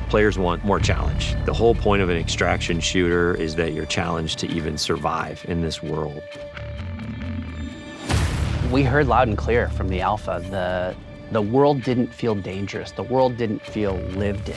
Players want more challenge. The whole point of an extraction shooter is that you're challenged to even survive in this world. We heard loud and clear from the alpha. The world didn't feel dangerous. The world didn't feel lived in.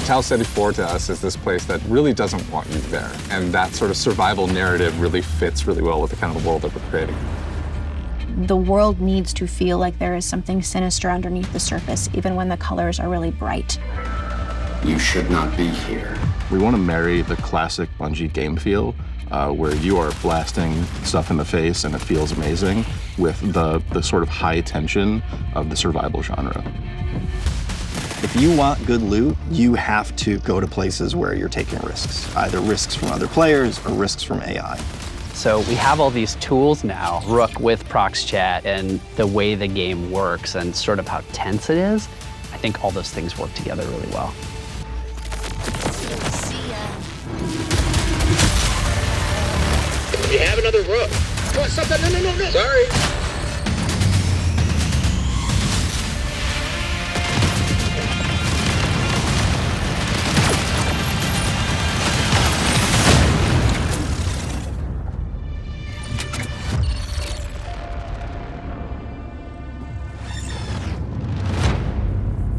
Tau Ceti IV to us is this place that really doesn't want you there. And that sort of survival narrative really fits really well with the kind of world that we're creating. The world needs to feel like there is something sinister underneath the surface, even when the colors are really bright. You should not be here. We want to marry the classic Bungie game feel, where you are blasting stuff in the face and it feels amazing, with the sort of high tension of the survival genre. If you want good loot, you have to go to places where you're taking risks, either risks from other players or risks from AI. So we have all these tools now, Rook with ProxChat and the way the game works and sort of how tense it is. I think all those things work together really well. You have another Rook. Come on, stop that. No. Sorry.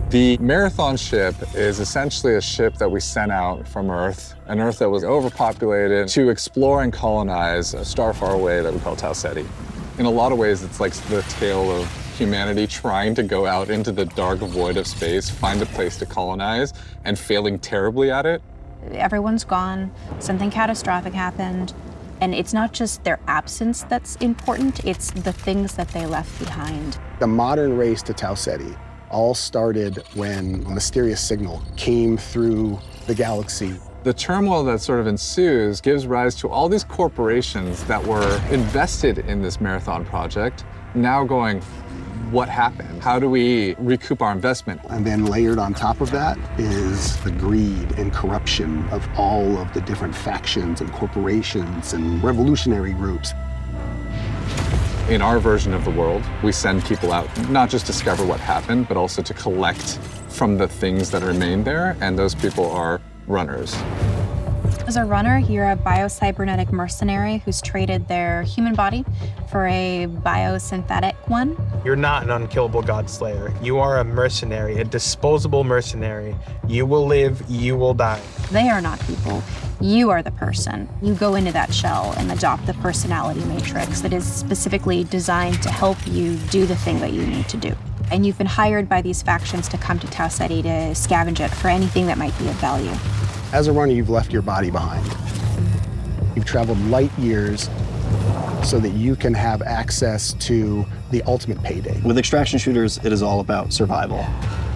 The Marathon ship is essentially a ship that we sent out from Earth, an Earth that was overpopulated, to explore and colonize a star far away that we call Tau Ceti. In a lot of ways, it's like the tale of humanity trying to go out into the dark void of space, find a place to colonize, and failing terribly at it. Everyone's gone, something catastrophic happened, and it's not just their absence that's important, it's the things that they left behind. The modern race to Tau Ceti all started when a mysterious signal came through the galaxy. The turmoil that sort of ensues gives rise to all these corporations that were invested in this Marathon project, now going, what happened? How do we recoup our investment? And then layered on top of that is the greed and corruption of all of the different factions and corporations and revolutionary groups. In our version of the world, we send people out not just to discover what happened, but also to collect from the things that remain there, and those people are runners. As a runner, you're a bio-cybernetic mercenary who's traded their human body for a biosynthetic one. You're not an unkillable god slayer. You are a mercenary, a disposable mercenary. You will live, you will die. They are not people. You are the person. You go into that shell and adopt the personality matrix that is specifically designed to help you do the thing that you need to do. And you've been hired by these factions to come to Tau Ceti to scavenge it for anything that might be of value. As a runner, you've left your body behind. You've traveled light years so that you can have access to the ultimate payday. With extraction shooters, it is all about survival.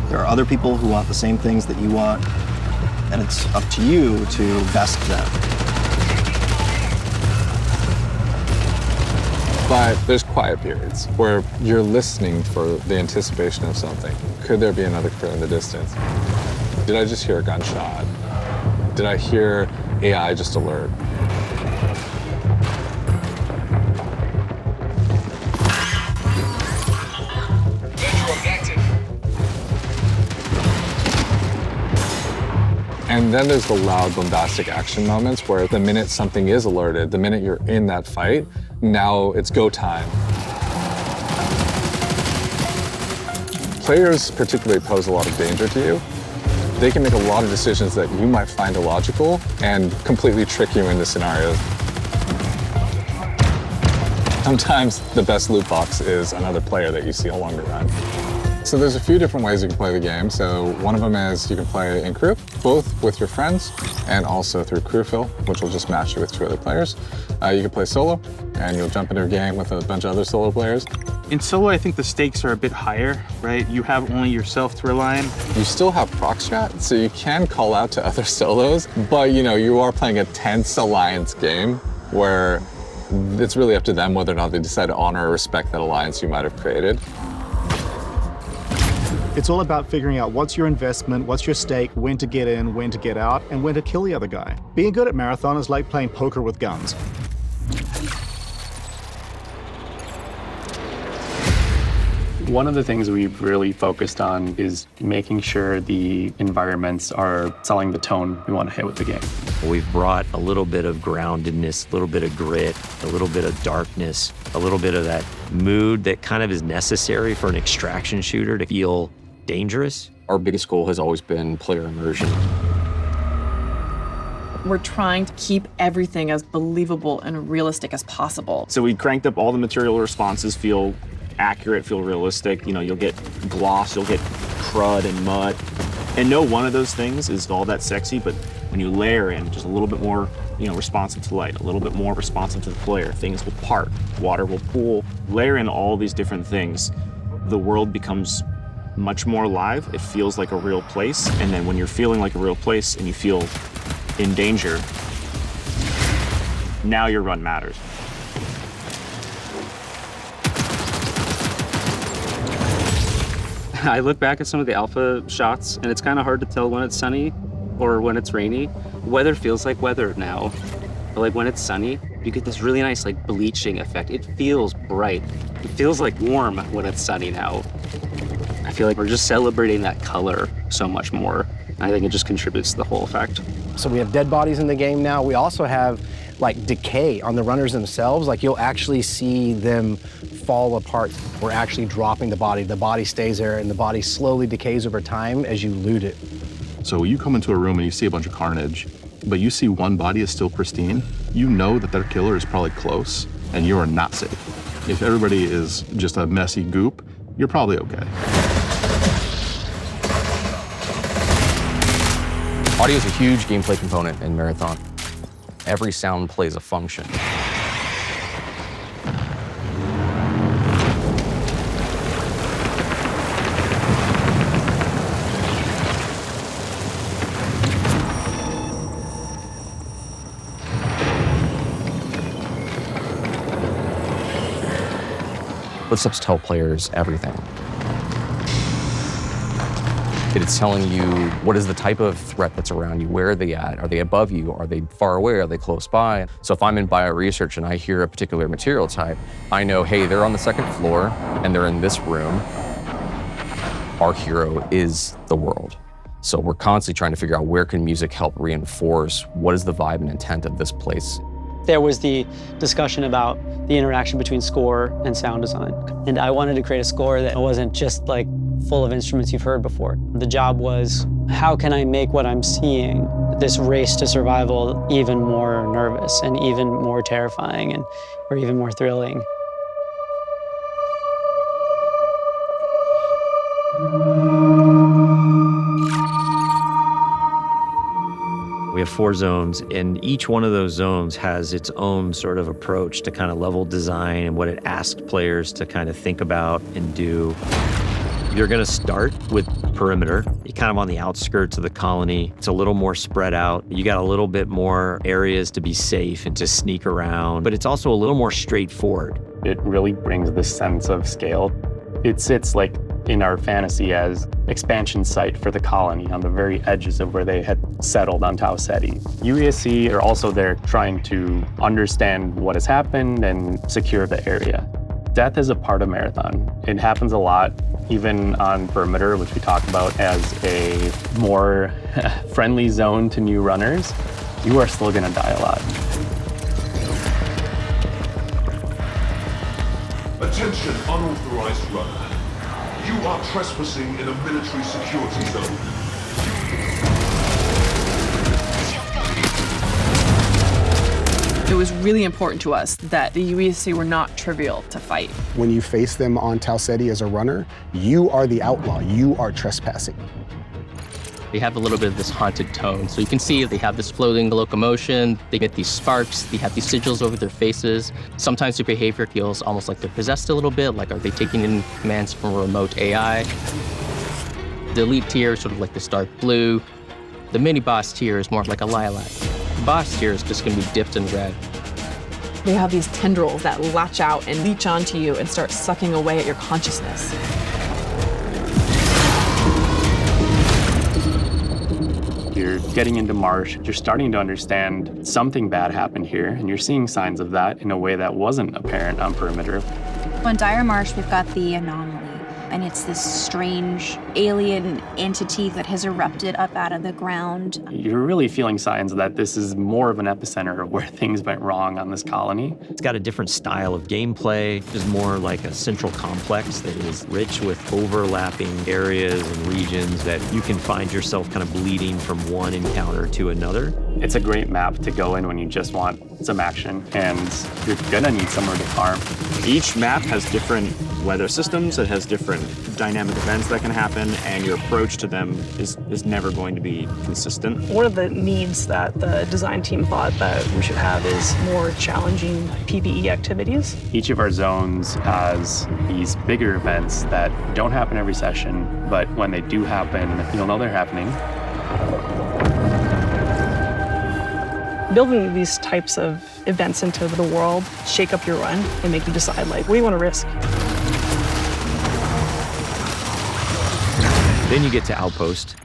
There are other people who want the same things that you want, and it's up to you to best them. But there's quiet periods where you're listening for the anticipation of something. Could there be another crew in the distance? Did I just hear a gunshot? Did I hear AI just alert? And then there's the loud, bombastic action moments where the minute something is alerted, the minute you're in that fight, now it's go time. Players particularly pose a lot of danger to you. They can make a lot of decisions that you might find illogical and completely trick you into scenarios. Sometimes the best loot box is another player that you see along the run. So there's a few different ways you can play the game. So one of them is you can play in crew, both with your friends and also through crewfill, which will just match you with 2 other players. You can play solo, and you'll jump into a game with a bunch of other solo players. In solo, I think the stakes are a bit higher, right? You have only yourself to rely on. You still have ProxChat, so you can call out to other solos, but you are playing a tense alliance game where it's really up to them whether or not they decide to honor or respect that alliance you might have created. It's all about figuring out what's your investment, what's your stake, when to get in, when to get out, and when to kill the other guy. Being good at Marathon is like playing poker with guns. One of the things we've really focused on is making sure the environments are selling the tone we want to hit with the game. We've brought a little bit of groundedness, a little bit of grit, a little bit of darkness, a little bit of that mood that kind of is necessary for an extraction shooter to feel dangerous. Our biggest goal has always been player immersion. We're trying to keep everything as believable and realistic as possible. So we cranked up all the material responses, feel accurate, feel realistic. You know, you'll get gloss, you'll get crud and mud. And no one of those things is all that sexy, but when you layer in just a little bit more, responsive to light, a little bit more responsive to the player, things will part, water will pool. Layer in all these different things, the world becomes much more alive. It feels like a real place. And then when you're feeling like a real place and you feel in danger, now your run matters. I look back at some of the alpha shots, and it's kind of hard to tell when it's sunny or when it's rainy. Weather feels like weather now. But like when it's sunny, you get this really nice like bleaching effect. It feels bright. It feels like warm when it's sunny now. I feel like we're just celebrating that color so much more. I think it just contributes to the whole effect. So we have dead bodies in the game now. We also have like decay on the runners themselves. Like you'll actually see them fall apart. We're actually dropping the body stays there, and the body slowly decays over time as you loot it. So you come into a room and you see a bunch of carnage, but you see one body is still pristine, you know that their killer is probably close, and you are not safe. If everybody is just a messy goop, you're probably okay. Audio is a huge gameplay component in Marathon. Every sound plays a function. Footsteps tell players everything. It's telling you what is the type of threat that's around you, where are they at, are they above you, are they far away, are they close by? So if I'm in bio-research and I hear a particular material type, I know, hey, they're on the second floor and they're in this room. Our hero is the world. So we're constantly trying to figure out where can music help reinforce what is the vibe and intent of this place. There was the discussion about the interaction between score and sound design. And I wanted to create a score that wasn't just like full of instruments you've heard before. The job was, how can I make what I'm seeing, this race to survival, even more nervous and even more terrifying or even more thrilling? We have 4 zones, and each one of those zones has its own sort of approach to kind of level design and what it asks players to kind of think about and do. You're going to start with perimeter. You're kind of on the outskirts of the colony. It's a little more spread out. You got a little bit more areas to be safe and to sneak around, but it's also a little more straightforward. It really brings this sense of scale. It sits like in our fantasy as expansion site for the colony on the very edges of where they had settled on Tau Ceti. UESC are also there trying to understand what has happened and secure the area. Death is a part of Marathon. It happens a lot, even on perimeter, which we talk about as a more friendly zone to new runners. You are still gonna die a lot. Attention, unauthorized runner. You are trespassing in a military security zone. It was really important to us that the UESC were not trivial to fight. When you face them on Tau Ceti as a runner, you are the outlaw. You are trespassing. They have a little bit of this haunted tone. So you can see they have this floating locomotion, they get these sparks, they have these sigils over their faces. Sometimes their behavior feels almost like they're possessed a little bit, like are they taking in commands from a remote AI? The elite tier is sort of like this dark blue. The mini boss tier is more like a lilac. The boss tier is just gonna be dipped in red. They have these tendrils that latch out and leech onto you and start sucking away at your consciousness. you're getting into marsh, you're starting to understand something bad happened here, and you're seeing signs of that in a way that wasn't apparent on perimeter. On Dire Marsh, we've got the anomaly, and it's this strange alien entity that has erupted up out of the ground. You're really feeling signs that this is more of an epicenter of where things went wrong on this colony. It's got a different style of gameplay. It's more like a central complex that is rich with overlapping areas and regions that you can find yourself kind of bleeding from one encounter to another. It's a great map to go in when you just want some action, and you're gonna need somewhere to farm. Each map has different weather systems, it has different dynamic events that can happen, and your approach to them is never going to be consistent. One of the needs that the design team thought that we should have is more challenging PvE activities. Each of our zones has these bigger events that don't happen every session, but when they do happen, you'll know they're happening. Building these types of events into the world shake up your run and make you decide, like, what do you want to risk? Then you get to Outpost.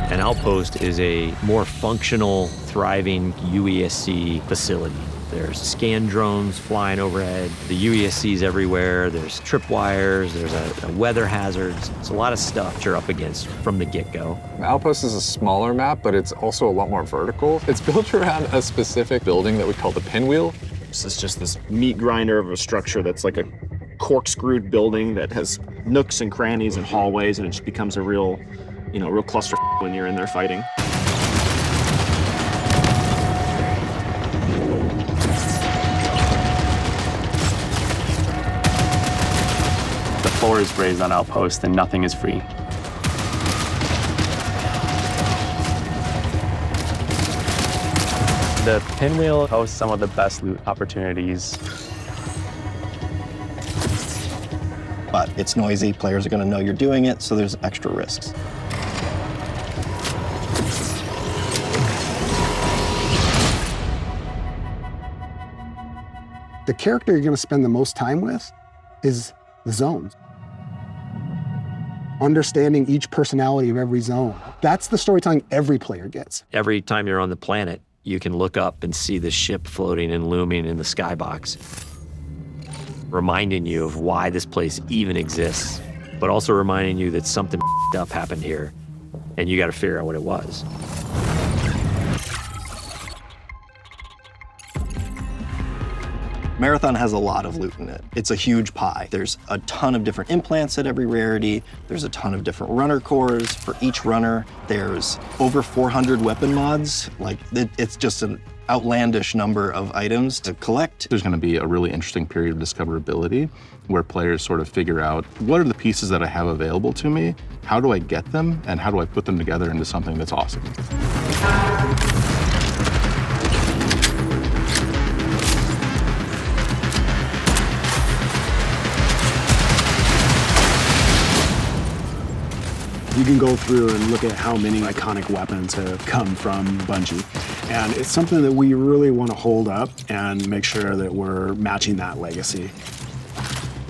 And Outpost is a more functional, thriving UESC facility. There's scan drones flying overhead, the UESC's everywhere, there's tripwires, there's a weather hazards. It's a lot of stuff you're up against from the get-go. Outpost is a smaller map, but it's also a lot more vertical. It's built around a specific building that we call the pinwheel. This is just this meat grinder of a structure that's like a corkscrewed building that has nooks and crannies and hallways, and it just becomes a real cluster when you're in there fighting. The floor is raised on Outpost and nothing is free. The pinwheel hosts some of the best loot opportunities. But it's noisy, players are going to know you're doing it, so there's extra risks. The character you're going to spend the most time with is the zones. Understanding each personality of every zone. That's the storytelling every player gets. Every time you're on the planet, you can look up and see the ship floating and looming in the skybox, reminding you of why this place even exists, but also reminding you that something up happened here, and you got to figure out what it was. Marathon has a lot of loot in it. It's a huge pie. There's a ton of different implants at every rarity. There's a ton of different runner cores for each runner. There's over 400 weapon mods. It's just an outlandish number of items to collect. There's going to be a really interesting period of discoverability where players sort of figure out, what are the pieces that I have available to me? How do I get them? And how do I put them together into something that's awesome? You can go through and look at how many iconic weapons have come from Bungie. And it's something that we really want to hold up and make sure that we're matching that legacy.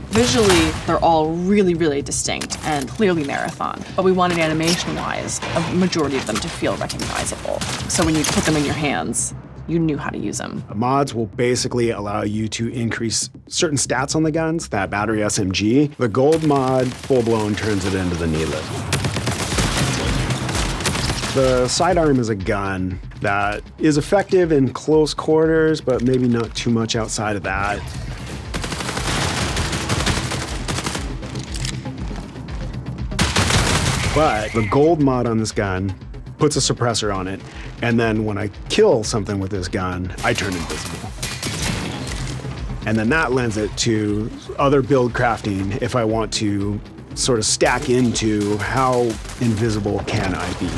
Visually, they're all really, really distinct and clearly Marathon, but we wanted animation-wise a majority of them to feel recognizable. So when you put them in your hands, you knew how to use them. Mods will basically allow you to increase certain stats on the guns, that battery SMG. The gold mod, full-blown, turns it into the needlet. The sidearm is a gun that is effective in close quarters, but maybe not too much outside of that. But the gold mod on this gun puts a suppressor on it, and then when I kill something with this gun, I turn invisible. And then that lends it to other build crafting if I want to sort of stack into how invisible can I be.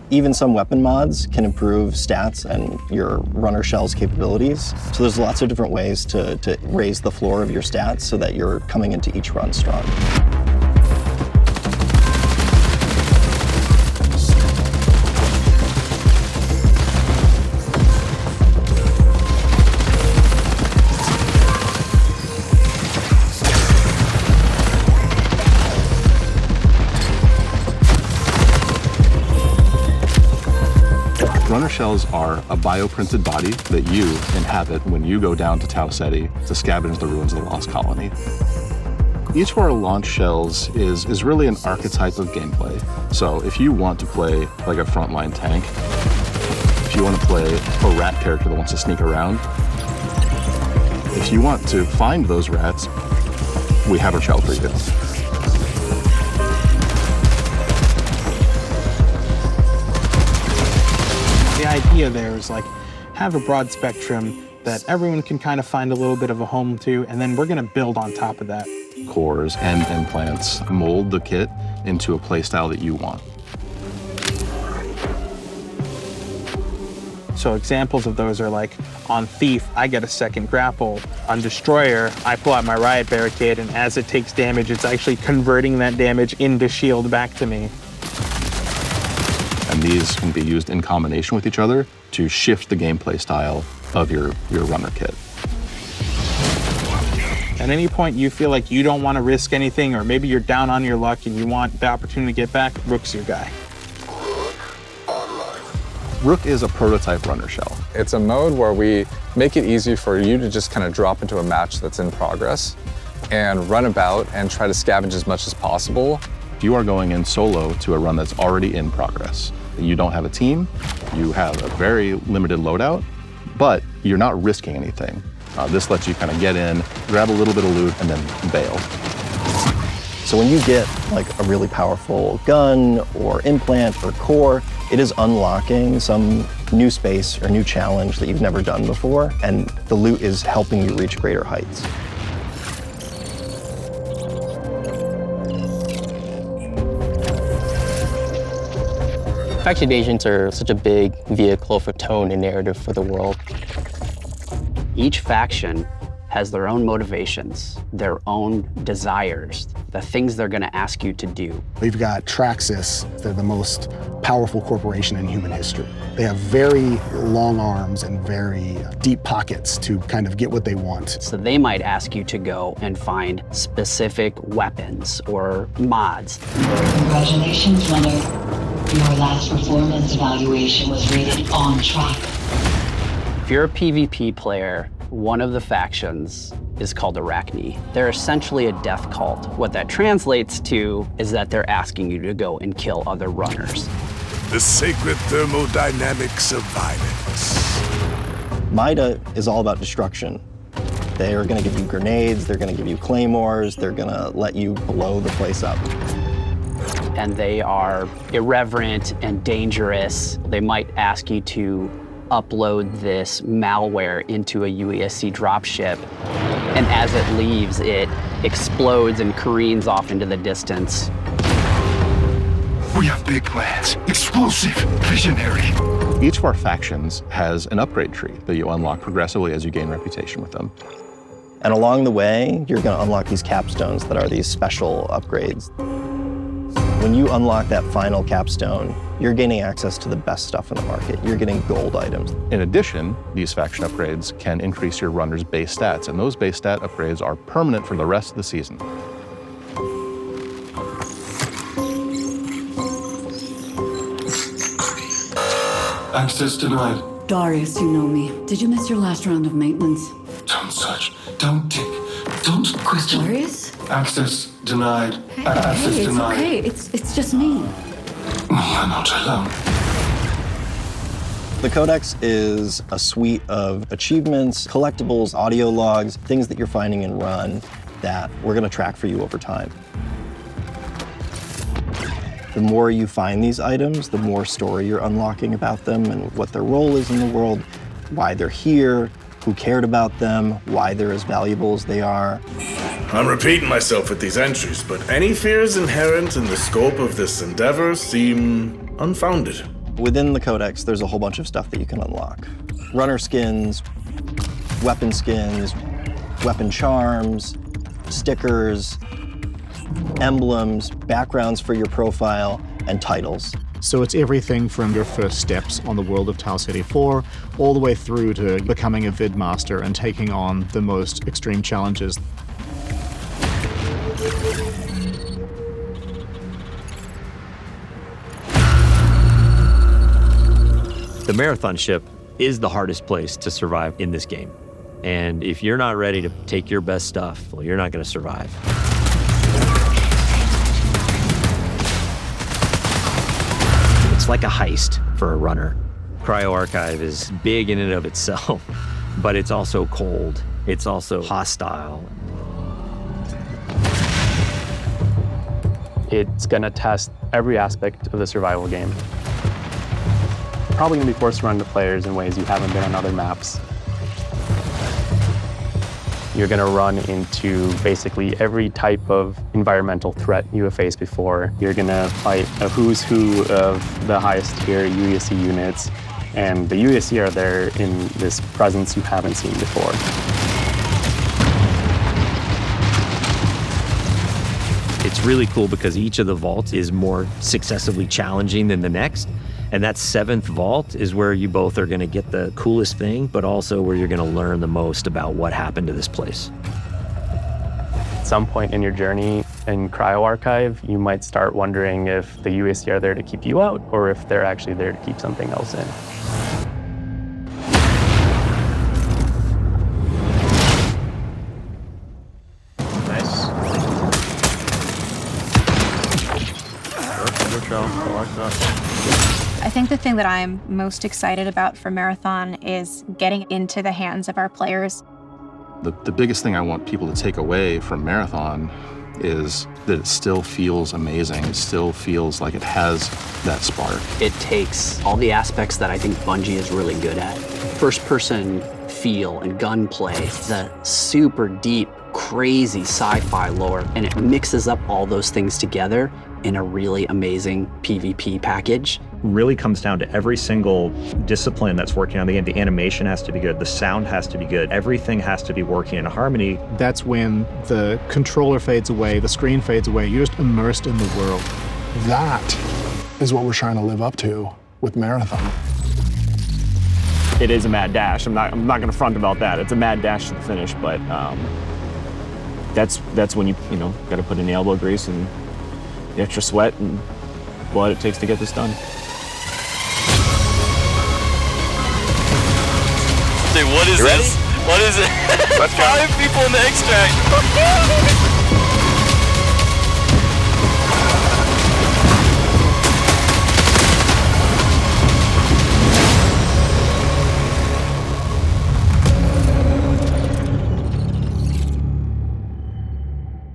Even some weapon mods can improve stats and your runner shell's capabilities. So there's lots of different ways to raise the floor of your stats so that you're coming into each run strong. Runner shells are a bioprinted body that you inhabit when you go down to Tau Ceti to scavenge the ruins of the Lost Colony. Each of our launch shells is really an archetype of gameplay. So if you want to play like a frontline tank, if you want to play a rat character that wants to sneak around, if you want to find those rats, we have a shell for you. The idea there is like, have a broad spectrum that everyone can kind of find a little bit of a home to, and then we're gonna build on top of that. Cores and implants mold the kit into a playstyle that you want. So examples of those are like, on Thief, I get a second grapple. On Destroyer, I pull out my Riot Barricade, and as it takes damage, it's actually converting that damage into shield back to me. And these can be used in combination with each other to shift the gameplay style of your runner kit. At any point you feel like you don't want to risk anything, or maybe you're down on your luck and you want the opportunity to get back, Rook's your guy. Rook is a prototype runner shell. It's a mode where we make it easy for you to just kind of drop into a match that's in progress and run about and try to scavenge as much as possible. You are going in solo to a run that's already in progress. You don't have a team, you have a very limited loadout, but you're not risking anything. This lets you kind of get in, grab a little bit of loot, and then bail. So when you get like a really powerful gun or implant or core, it is unlocking some new space or new challenge that you've never done before, and the loot is helping you reach greater heights. Faction agents are such a big vehicle for tone and narrative for the world. Each faction has their own motivations, their own desires, the things they're going to ask you to do. We've got Traxxas. They're the most powerful corporation in human history. They have very long arms and very deep pockets to kind of get what they want. So they might ask you to go and find specific weapons or mods. Congratulations, runner. Your last performance evaluation was rated on track. If you're a PvP player, one of the factions is called Arachne. They're essentially a death cult. What that translates to is that they're asking you to go and kill other runners. The sacred thermodynamics of violence. Mida is all about destruction. They are going to give you grenades, they're going to give you claymores, they're going to let you blow the place up. And they are irreverent and dangerous. They might ask you to upload this malware into a UESC dropship, and as it leaves, it explodes and careens off into the distance. We have big plans. Explosive, visionary. Each of our factions has an upgrade tree that you unlock progressively as you gain reputation with them. And along the way, you're going to unlock these capstones that are these special upgrades. When you unlock that final capstone, you're gaining access to the best stuff in the market. You're getting gold items. In addition, these faction upgrades can increase your runner's base stats, and those base stat upgrades are permanent for the rest of the season. Access denied. Darius, you know me. Did you miss your last round of maintenance? Don't search. Don't dig. Don't question. Darius? Access denied. Hey, Access it's denied. okay. It's just me. You're not alone. The Codex is a suite of achievements, collectibles, audio logs, things that you're finding in Run that we're going to track for you over time. The more you find these items, the more story you're unlocking about them and what their role is in the world, why they're here, who cared about them, why they're as valuable as they are. I'm repeating myself with these entries, but any fears inherent in the scope of this endeavor seem unfounded. Within the Codex, there's a whole bunch of stuff that you can unlock. Runner skins, weapon charms, stickers, emblems, backgrounds for your profile, and titles. So it's everything from your first steps on the world of Tau Ceti IV, all the way through to becoming a vid master and taking on the most extreme challenges. The marathon ship is the hardest place to survive in this game. And if you're not ready to take your best stuff, well, you're not going to survive. It's like a heist for a runner. Cryo Archive is big in and of itself, but it's also cold. It's also hostile. It's gonna test every aspect of the survival game. Probably gonna be forced to run to players in ways you haven't been on other maps. You're gonna run into basically every type of environmental threat you have faced before. You're gonna fight a who's who of the highest tier UESC units, and the UESC are there in this presence you haven't seen before. It's really cool because each of the vaults is more successively challenging than the next. And that 7th vault is where you both are gonna get the coolest thing, but also where you're gonna learn the most about what happened to this place. At some point in your journey in Cryo Archive, you might start wondering if the UESC are there to keep you out or if they're actually there to keep something else in. I think the thing that I'm most excited about for Marathon is getting into the hands of our players. The biggest thing I want people to take away from Marathon is that it still feels amazing. It still feels like it has that spark. It takes all the aspects that I think Bungie is really good at. First-person feel and gunplay, the super deep, crazy sci-fi lore, and it mixes up all those things together in a really amazing PvP package. Really comes down to every single discipline that's working on the game. The animation has to be good, the sound has to be good, everything has to be working in harmony. That's when the controller fades away, the screen fades away, you're just immersed in the world. That is what we're trying to live up to with Marathon. It is a mad dash. I'm not going to front about that. It's a mad dash to the finish, but that's when you got to put in the elbow grease and the extra sweat and blood it takes to get this done. Dude, what is this? What is it? Let's go. 5 people in the extract.